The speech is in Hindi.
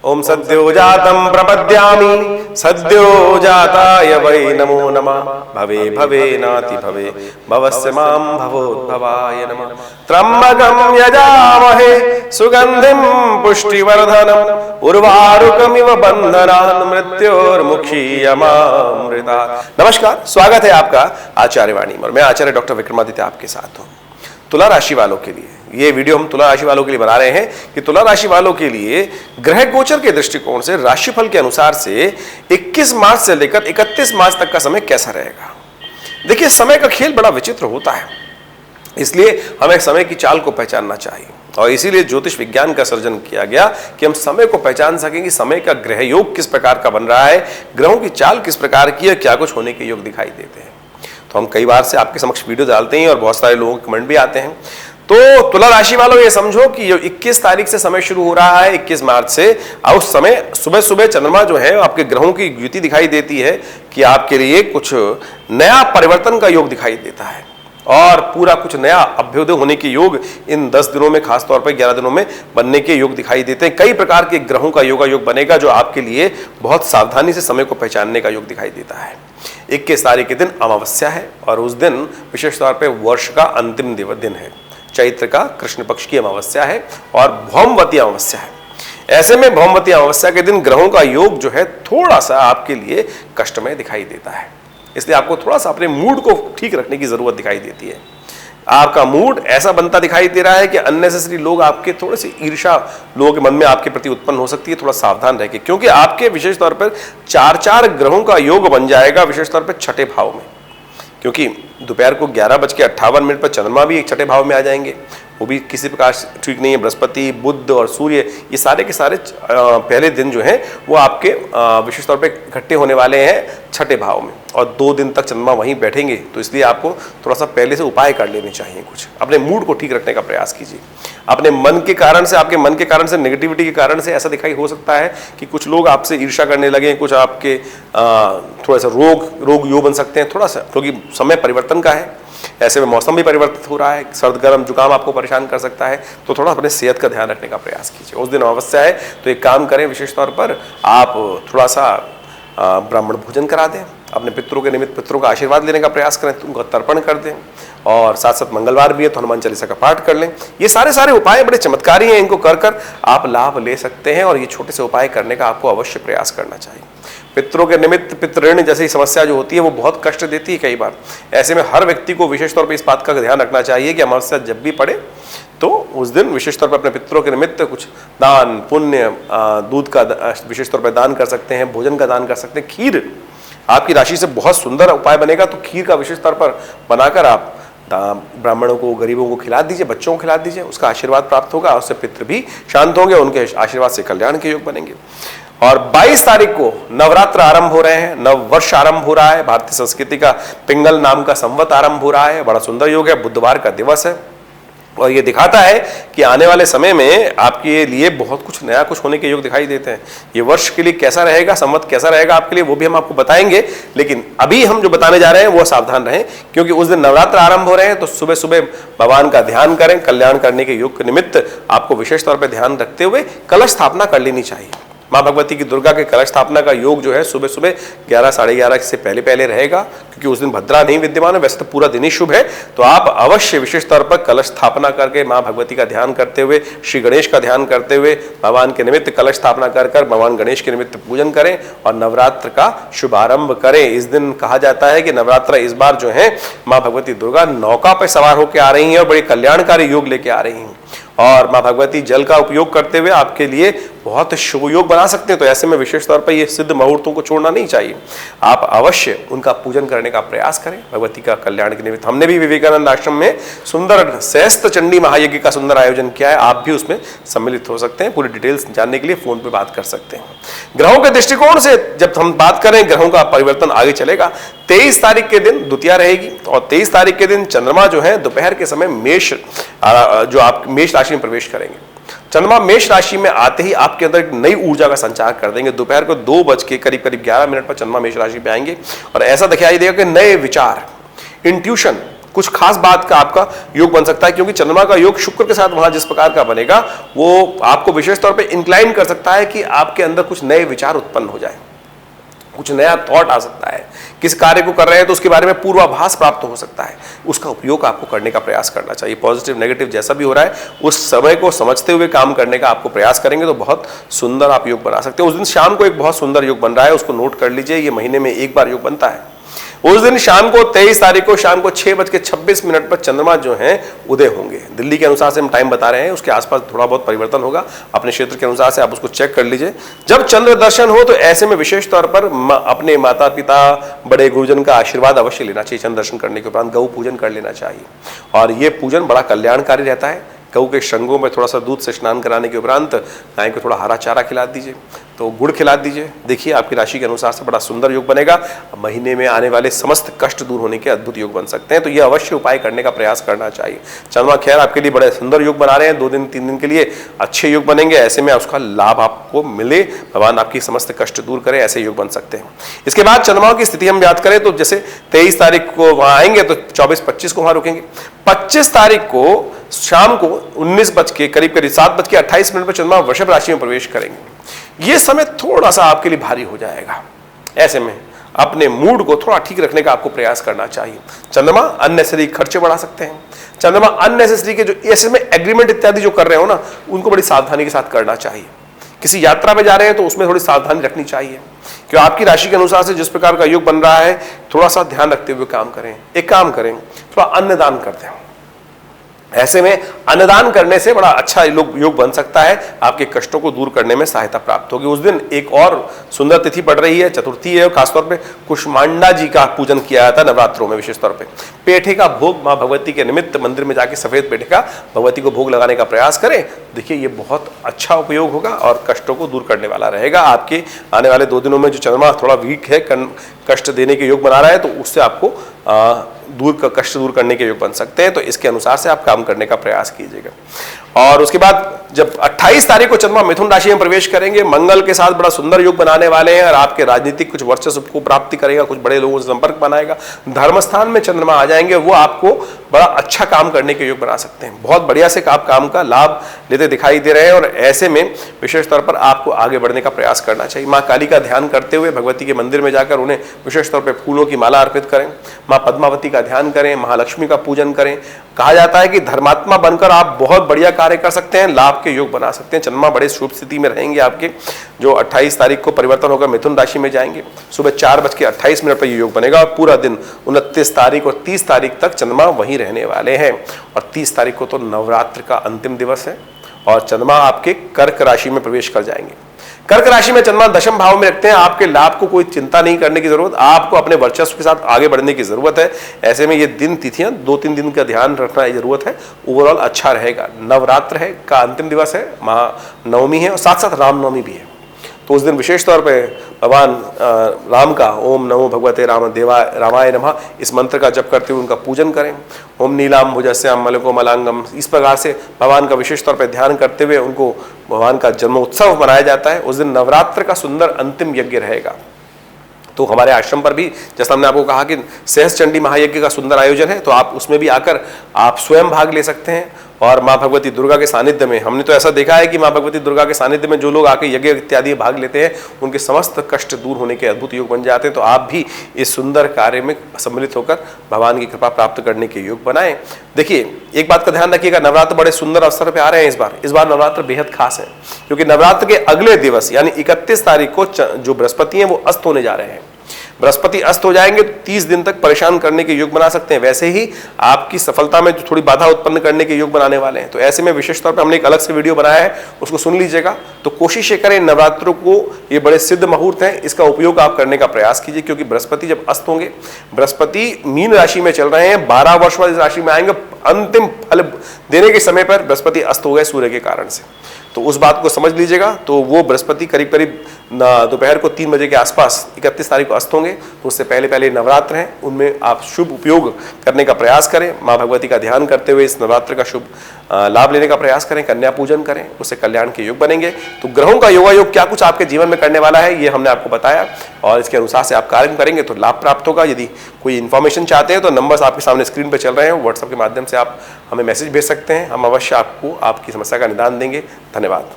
ओम सद्यो जातं प्रपद्यामि सद्यो जाताय वै नमो नमः। भवे भवे नाति भवे भवस्य मां भवोद्भवाय नमः। त्र्यंबकं यजामहे सुगंधिं पुष्टिवर्धनम् उर्वारुकमिव बन्धनान् मृत्योर्मुक्षीयमामृतात्। नमस्कार, स्वागत है आपका आचार्य वाणी में। मैं आचार्य डॉक्टर विक्रमादित्य आपके साथ हूँ। तुला राशि वालों के लिए ये वीडियो हम तुला राशि वालों के लिए बना रहे हैं कि तुला राशि वालों के लिए ग्रह गोचर के दृष्टिकोण से राशिफल के अनुसार से 21 मार्च से लेकर 31 मार्च तक का समय कैसा रहेगा। देखिए, समय का खेल बड़ा विचित्र होता है, इसलिए हमें समय की चाल को पहचानना चाहिए और इसीलिए ज्योतिष विज्ञान का सर्जन किया गया कि हम समय को पहचान सकें कि समय का ग्रह योग किस प्रकार का बन रहा है, ग्रहों की चाल किस प्रकार की है, क्या कुछ होने के योग दिखाई देते हैं। तो हम कई बार से आपके समक्ष वीडियो डालते हैं और बहुत सारे लोगों के कमेंट भी आते हैं। तो तुला राशि वालों ये समझो कि 21 तारीख से समय शुरू हो रहा है, 21 मार्च से, और उस समय सुबह सुबह चंद्रमा जो है आपके ग्रहों की युति दिखाई देती है कि आपके लिए कुछ नया परिवर्तन का योग दिखाई देता है और पूरा कुछ नया अभ्युदय होने के योग इन 10 दिनों में, खासतौर पर 11 दिनों में बनने के योग दिखाई देते हैं। कई प्रकार के ग्रहों का योग बनेगा जो आपके लिए बहुत सावधानी से समय को पहचानने का योग दिखाई देता है। 21 तारीख के दिन अमावस्या है और उस दिन विशेष तौर पर वर्ष का अंतिम दिन है। चैत्र का कृष्ण पक्ष की अमावस्या है और भौमवती अमावस्या है। ऐसे में भौमवती अमावस्या के दिन ग्रहों का योग जो है थोड़ा सा आपके लिए कष्टमय दिखाई देता है, इसलिए आपको थोड़ा सा अपने मूड को ठीक रखने की जरूरत दिखाई देती है। आपका मूड ऐसा बनता दिखाई दे रहा है कि अननेसेसरी लोग आपके थोड़े से ईर्ष्या लोगों के मन में आपके प्रति उत्पन्न हो सकती है। थोड़ा सावधान रहिए, क्योंकि आपके विशेष तौर पर 4 ग्रहों का योग बन जाएगा विशेष तौर पर छठे भाव में, क्योंकि दोपहर को 11:58 पर चंद्रमा भी एक छठे भाव में आ जाएंगे। वो भी किसी प्रकार ठीक नहीं है। बृहस्पति, बुध और सूर्य ये सारे के सारे पहले दिन जो हैं वो आपके विशेष तौर पे इकट्ठे होने वाले हैं छठे भाव में और 2 दिन तक चंद्रमा वहीं बैठेंगे। तो इसलिए आपको थोड़ा सा पहले से उपाय कर लेने चाहिए। कुछ अपने मूड को ठीक रखने का प्रयास कीजिए। अपने मन के कारण से, आपके मन के कारण से, नेगेटिविटी के कारण से ऐसा दिखाई हो सकता है कि कुछ लोग आपसे ईर्ष्या करने लगे, कुछ आपके थोड़ा सा रोग योग बन सकते हैं थोड़ा सा, क्योंकि समय परिवर्तन का है। ऐसे में मौसम भी परिवर्तित हो रहा है, सर्द गर्म जुकाम आपको परेशान कर सकता है। तो थोड़ा अपने सेहत का ध्यान रखने का प्रयास कीजिए। उस दिन अमावस्या है तो एक काम करें, विशेष तौर पर आप थोड़ा सा ब्राह्मण भोजन करा दें, अपने पितरों के निमित्त पितरों का आशीर्वाद लेने का प्रयास करें, उनको तर्पण कर दें और साथ साथ मंगलवार भी है तो हनुमान चालीसा का पाठ कर लें। ये सारे उपाय बड़े चमत्कारी हैं, इनको कर आप लाभ ले सकते हैं और ये छोटे से उपाय करने का आपको अवश्य प्रयास करना चाहिए। पितरों के निमित्त पितृऋण जैसी समस्या जो होती है वो बहुत कष्ट देती है कई बार। ऐसे में हर व्यक्ति को विशेष तौर पर इस बात का ध्यान रखना चाहिए कि अमावस्या जब भी पड़े तो उस दिन विशेष तौर पर अपने पितरों के निमित्त कुछ दान पुण्य, दूध का विशेष तौर पर दान कर सकते हैं, भोजन का दान कर सकते हैं। खीर आपकी राशि से बहुत सुंदर उपाय बनेगा, तो खीर का विशेष तौर पर बनाकर आप ब्राह्मणों को, गरीबों को खिला दीजिए, बच्चों को खिला दीजिए, उसका आशीर्वाद प्राप्त होगा, उससे पितृ भी शांत होंगे, उनके आशीर्वाद से कल्याण के योग बनेंगे। और 22 तारीख को नवरात्र आरंभ हो रहे हैं, नव वर्ष आरंभ हो रहा है, भारतीय संस्कृति का पिंगल नाम का संवत आरंभ हो रहा है। बड़ा सुंदर योग है, बुधवार का दिवस है और ये दिखाता है कि आने वाले समय में आपके लिए बहुत कुछ नया कुछ होने के योग दिखाई देते हैं। ये वर्ष के लिए कैसा रहेगा, संवत कैसा रहेगा आपके लिए, वो भी हम आपको बताएंगे। लेकिन अभी हम जो बताने जा रहे हैं वो सावधान रहें, क्योंकि उस दिन नवरात्र आरंभ हो रहे हैं। तो सुबह सुबह भगवान का ध्यान करें। कल्याण करने के योग के निमित्त आपको विशेष तौर पर ध्यान रखते हुए कलश स्थापना कर लेनी चाहिए। माँ भगवती की दुर्गा के कलश स्थापना का योग जो है सुबह सुबह 11, साढ़े 11 से पहले रहेगा, क्योंकि उस दिन भद्रा नहीं विद्यमान है। वैसे तो पूरा दिन ही शुभ है, तो आप अवश्य विशेष तौर पर कलश स्थापना करके माँ भगवती का ध्यान करते हुए, श्री गणेश का ध्यान करते हुए, भगवान के निमित्त कलश स्थापना कर भगवान गणेश के निमित्त पूजन करें और नवरात्र का शुभारंभ करें। इस दिन कहा जाता है कि नवरात्र इस बार जो है माँ भगवती दुर्गा नौका पर सवार होकर आ रही हैं और बड़े कल्याणकारी योग लेके आ रही हैं और माँ भगवती जल का उपयोग करते हुए आपके लिए बहुत शुभ योग बना सकते हैं। तो ऐसे में विशेष तौर पर ये सिद्ध मुहूर्तों को छोड़ना नहीं चाहिए। आप अवश्य उनका पूजन करने का प्रयास करें भगवती का कल्याण के निमित्त। हमने भी विवेकानंद आश्रम में सुंदर सहस्त्र चंडी महायज्ञ का सुंदर आयोजन किया है, आप भी उसमें सम्मिलित हो सकते हैं। पूरी डिटेल्स जानने के लिए फोन पे बात कर सकते हैं। ग्रहों के दृष्टिकोण से जब हम बात करें, ग्रहों का परिवर्तन आगे चलेगा। 23 तारीख के दिन द्वितीया रहेगी और 23 तारीख के दिन चंद्रमा जो है दोपहर के समय मेष राशि में प्रवेश करेंगे। चंद्रमा मेष राशि में आते ही आपके अंदर एक नई ऊर्जा का संचार कर देंगे। दोपहर को 2 बज के करीब 11 मिनट पर चंद्रमा मेष राशि पे आएंगे और ऐसा दिखाई देगा कि नए विचार, इंट्यूशन, कुछ खास बात का आपका योग बन सकता है, क्योंकि चंद्रमा का योग शुक्र के साथ वहां जिस प्रकार का बनेगा वो आपको विशेष तौर पे इंक्लाइन कर सकता है कि आपके अंदर कुछ नए विचार उत्पन्न हो जाए, कुछ नया थॉट आ सकता है, किस कार्य को कर रहे हैं तो उसके बारे में पूर्वाभास प्राप्त हो सकता है, उसका उपयोग आपको करने का प्रयास करना चाहिए। पॉजिटिव नेगेटिव जैसा भी हो रहा है उस समय को समझते हुए काम करने का आपको प्रयास करेंगे तो बहुत सुंदर आप योग बना सकते हैं। उस दिन शाम को एक बहुत सुंदर योग बन रहा है, उसको नोट कर लीजिए, ये महीने में एक बार योग बनता है। उस दिन शाम को 23 तारीख को शाम को 6:26 पर चंद्रमा जो है उदय होंगे। दिल्ली के अनुसार से हम टाइम बता रहे हैं, उसके आसपास थोड़ा बहुत परिवर्तन होगा, अपने क्षेत्र के अनुसार से आप उसको चेक कर लीजिए। जब चंद्र दर्शन हो तो ऐसे में विशेष तौर पर अपने माता पिता बड़े गुरुजन का आशीर्वाद अवश्य लेना चाहिए। चंद्र दर्शन करने के उपरांत गौ पूजन कर लेना चाहिए और ये पूजन बड़ा कल्याणकारी रहता है। गऊ के श्रृंगों में थोड़ा सा दूध से स्नान कराने के उपरांत गाय को थोड़ा हरा चारा खिला दीजिए, तो गुड़ खिला दीजिए। देखिए आपकी राशि के अनुसार से बड़ा सुंदर योग बनेगा। महीने में आने वाले समस्त कष्ट दूर होने के अद्भुत योग बन सकते हैं, तो ये अवश्य उपाय करने का प्रयास करना चाहिए। चंद्रमा खैर आपके लिए बड़े सुंदर योग बना रहे हैं, 2 दिन 3 दिन के लिए अच्छे योग बनेंगे। ऐसे में उसका लाभ आपको मिले, भगवान आपकी समस्त कष्ट दूर करे, ऐसे योग बन सकते हैं। इसके बाद चंद्रमा की स्थिति हम याद करें तो जैसे 23 तारीख को वहां आएंगे तो 24-25 को वहां रुकेंगे। 25 तारीख को शाम को 19 बज के करीब 7:28 पर चंद्रमा वृषभ राशि में प्रवेश करेंगे। ये समय थोड़ा सा आपके लिए भारी हो जाएगा, ऐसे में अपने मूड को थोड़ा ठीक रखने का आपको प्रयास करना चाहिए। चंद्रमा अननेसेसरी खर्चे बढ़ा सकते हैं। चंद्रमा अननेसेसरी के जो ऐसे में एग्रीमेंट इत्यादि जो कर रहे हो ना, उनको बड़ी सावधानी के साथ करना चाहिए। किसी यात्रा में जा रहे हैं तो उसमें थोड़ी सावधानी रखनी चाहिए, क्योंकि आपकी राशि के अनुसार से जिस प्रकार का योग बन रहा है थोड़ा सा ध्यान रखते हुए काम करें। एक काम करें, थोड़ा अन्नदान करते हैं। ऐसे में अन्नदान करने से बड़ा अच्छा योग बन सकता है, आपके कष्टों को दूर करने में सहायता प्राप्त होगी। उस दिन एक और सुंदर तिथि पड़ रही है, चतुर्थी है, और खासतौर पे कुष्मांडा जी का पूजन किया जाता है नवरात्रों में। विशेष तौर पे पेठे का भोग मां भगवती के निमित्त मंदिर में जाके सफेद पेठे का भगवती को भोग लगाने का प्रयास करें। देखिए ये बहुत अच्छा उपयोग होगा और कष्टों को दूर करने वाला रहेगा। आपके आने वाले 2 दिनों में जो चंद्रमा थोड़ा वीक है, कष्ट देने के योग बना रहा है, तो उससे आपको कष्ट दूर करने के योग बन सकते हैं। तो इसके अनुसार से आप काम करने का प्रयास कीजिएगा। और उसके बाद जब 28 तारीख को चंद्रमा मिथुन राशि में प्रवेश करेंगे, मंगल के साथ बड़ा सुंदर योग बनाने वाले हैं और आपके राजनीतिक कुछ वर्चस्व को प्राप्ति करेगा, कुछ बड़े लोगों से संपर्क बनाएगा। धर्मस्थान में चंद्रमा आ जाएंगे, वो आपको बड़ा अच्छा काम करने के योग बना सकते हैं। बहुत बढ़िया से आप काम का लाभ लेते दिखाई दे रहे हैं और ऐसे में विशेष तौर पर आपको आगे बढ़ने का प्रयास करना चाहिए। माँ काली का ध्यान करते हुए भगवती के मंदिर में जाकर उन्हें विशेष तौर पर फूलों की माला अर्पित करें। माँ पद्मावती का ध्यान करें, महालक्ष्मी का पूजन करें। कहा जाता है कि धर्मात्मा बनकर आप बहुत बढ़िया कार्य कर सकते हैं, लाभ के योग बना सकते हैं। चंद्रमा बड़े शुभ स्थिति में रहेंगे आपके, जो 28 तारीख को परिवर्तन होकर मिथुन राशि में जाएंगे। सुबह 4:28 पर ये योग बनेगा और पूरा दिन 29 तारीख और 30 तारीख तक चंद्रमा वहीं रहने वाले हैं। और 30 तारीख को तो नवरात्र का अंतिम दिवस है और चंद्रमा आपके कर्क राशि में प्रवेश कर जाएंगे। कर्क राशि में चंद्रमा दशम भाव में रखते हैं। आपके लाभ को कोई चिंता नहीं करने की जरूरत, आपको अपने वर्चस्व के साथ आगे बढ़ने की जरूरत है। ऐसे में ये दिन तिथियां 2-3 दिन का ध्यान रखना जरूरत है। ओवरऑल अच्छा रहेगा। नवरात्र है का अंतिम दिवस है, महानवमी है और साथ साथ रामनवमी भी है, तो उस दिन विशेष तौर पे भगवान राम का ओम नमो भगवते रामाय नमः इस मंत्र का जप करते हुए उनका पूजन करें। ओम नीलाम भुजस्याम मलको मलांगम, इस प्रकार से भगवान का विशेष तौर पे ध्यान करते हुए उनको भगवान का जन्मोत्सव मनाया जाता है। उस दिन नवरात्र का सुंदर अंतिम यज्ञ रहेगा। तो हमारे आश्रम पर भी जैसा हमने आपको कहा कि सहस्त्र चंडी महायज्ञ का सुंदर आयोजन है, तो आप उसमें भी आकर आप स्वयं भाग ले सकते हैं। और माँ भगवती दुर्गा के सानिध्य में हमने तो ऐसा देखा है कि माँ भगवती दुर्गा के सानिध्य में जो लोग आके यज्ञ इत्यादि भाग लेते हैं उनके समस्त कष्ट दूर होने के अद्भुत योग बन जाते हैं। तो आप भी इस सुंदर कार्य में सम्मिलित होकर भगवान की कृपा प्राप्त करने के योग बनाएं। देखिए एक बात का ध्यान रखिएगा, नवरात्र बड़े सुंदर अवसर पे आ रहे हैं इस बार नवरात्र बेहद खास है, क्योंकि नवरात्र के अगले दिवस यानी 31 तारीख को जो बृहस्पति हैं वो अस्त होने जा रहे हैं। बृहस्पति अस्त हो जाएंगे तो 30 दिन तक परेशान करने के योग बना सकते हैं। वैसे ही आपकी सफलता में थोड़ी बाधा उत्पन्न करने के योग बनाने वाले हैं। तो ऐसे में विशेष तौर पर हमने एक अलग से वीडियो बनाया है, उसको सुन लीजिएगा। तो कोशिश करें नवरात्रों को, ये बड़े सिद्ध मुहूर्त हैं, इसका उपयोग आप करने का प्रयास कीजिए, क्योंकि बृहस्पति जब अस्त होंगे, बृहस्पति मीन राशि में चल रहे हैं, 12 वर्ष बाद इस राशि में आएंगे। अंतिम फल देने के समय पर बृहस्पति अस्त हो गए सूर्य के कारण से, तो उस बात को समझ लीजिएगा। तो वो बृहस्पति करीब दोपहर को 3 बजे के आसपास 31 तारीख को अस्त होंगे, तो उससे पहले पहले नवरात्र हैं, उनमें आप शुभ उपयोग करने का प्रयास करें। माँ भगवती का ध्यान करते हुए इस नवरात्र का शुभ लाभ लेने का प्रयास करें, कन्या पूजन करें, उससे कल्याण के योग बनेंगे। तो ग्रहों का योगायोग क्या कुछ आपके जीवन में करने वाला है, ये हमने आपको बताया, और इसके अनुसार से आप कार्य करेंगे तो लाभ प्राप्त होगा। यदि कोई इन्फॉर्मेशन चाहते हैं तो नंबर्स आपके सामने स्क्रीन पर चल रहे हैं, व्हाट्सएप के माध्यम से आप हमें मैसेज भेज सकते हैं। हम अवश्य आपको आपकी समस्या का निदान देंगे। धन्यवाद।